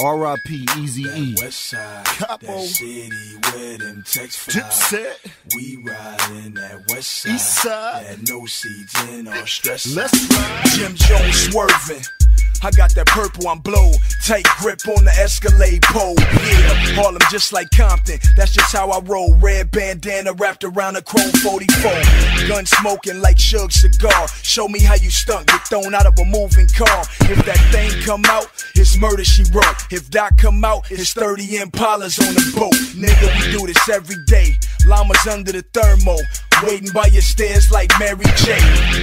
R.I.P. Eazy-E. Westside, Capo. that city where them texts fly. Dipset. We riding that Westside. Eastside. That no seeds in our stress. Let's ride. Jim Jones swerving. I got that purple, I'm blow. Tight grip on the Escalade pole. Yeah, Harlem just like Compton. That's just how I roll. Red bandana wrapped around a chrome 44. Gun smoking like Suge Cigar. Show me how you stunt, get thrown out of a moving car. If that thing come out, it's murder she wrote. If that come out, it's 30 Impalas on the boat. Nigga, we do this every day. Llamas under the thermo. Waiting by your stairs like Mary J.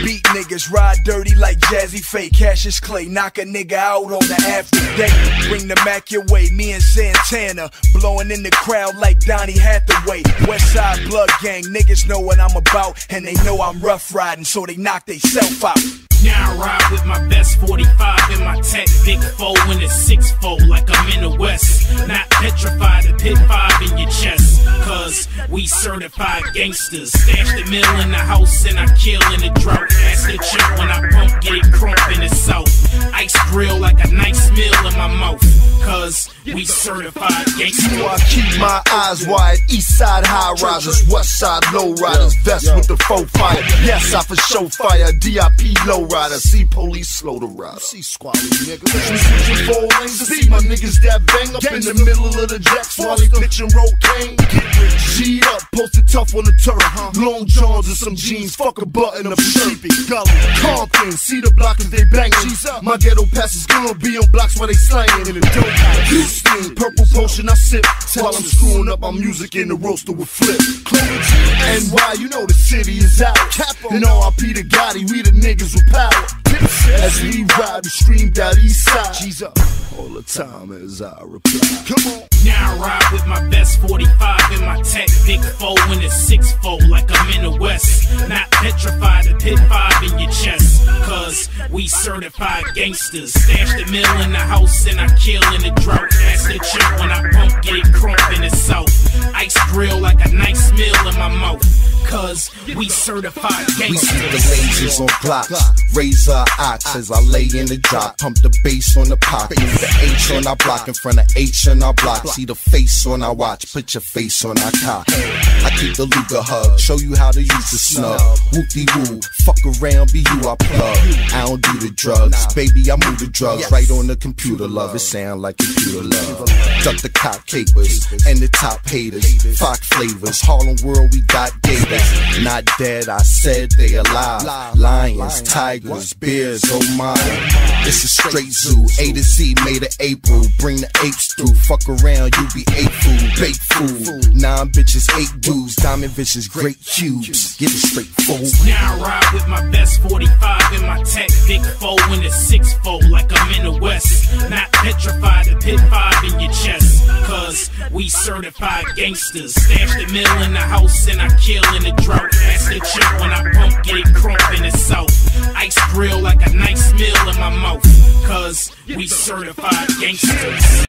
Beat niggas, ride dirty like Jazzy Faye. Cassius Clay, knock a nigga out on the after day. Bring the Mac your way, me and Santana. Blowing in the crowd like Donny Hathaway. Westside Blood Gang, niggas know what I'm about. And they know I'm rough riding, so they knock they self out. Now I ride with my best 45 in my tech, big 4 in the 6-4 like I'm in the West. Not petrified, a pit 5 in your chest. Cause we certified gangsters. Stash the mill in the house and I kill in the drought. Ask the chick when I pump, get it crump in the south. Ice grill like a nice meal in my mouth. Cause we certified gangsters. I keep my eyes wide. East side high risers, west side low riders. Vest with the faux fire. Yes, I for show fire. DIP low rider. See police slow to ride. See squally niggas. Switching 4 lanes to see my niggas that bang up in the middle of the jacks while they pitching rocaine. G'd up, posted tough on the turf. Long johns and some jeans. Fuck a button up shirt. Compton, see the block as they bangin'. My ghetto pass is gonna be on blocks where they slangin'. In the dope Houston, purple potion I sip while I'm screwing up my music in the roaster with Flip. NY, you know the city is out. And R.I.P. to Gotti, we the niggas with power. As we ride, we screamed out east side. G's up all the time as I reply. Come on. Now I ride with my best 45 in my tech, big 4 in the 6-4 like I'm in the West. Not petrified, a pit 5 in your chest. Cause we certified gangsters. Stash the mill in the house and I kill in the drought. Ask the chick when I pump, get it crump in the south. Ice grill like a nice meal in my mouth. Cause we certified gangsters. We see the lasers on blocks, razor ox as I lay in the drop. Pump the bass on the pocket, the H on our block in front of H on our block. See the face on our watch, put your face on our cock. I keep the Luger hug, show you how to use the snub. Whoop-de-woo, fuck around, be you I plug. I don't do the drugs, baby I move the drugs right on the computer, love. It sound like computer love. Duck the cop capers and the top haters. Fox flavors, Harlem World we got gators. Not dead, I said they alive. Lions, tigers, bears, oh my. It's a straight zoo, A to Z made of April. Bring the apes through, fuck around, you be 8 food, baked food. 9 bitches, 8 dudes, diamond visions, great cubes. Get it straight forward. Now I ride with my best 45 in my tech, big 4 in the 6-4 like I'm in the West. Not petrified, a pit 5 in your chest. Cause we certified gangsters. Stash the mill in the house and I kill in the drought. Ask the chick when I pump, get it crump in the south. Ice grill like a nice meal in my mouth. Cause we certified gangsters.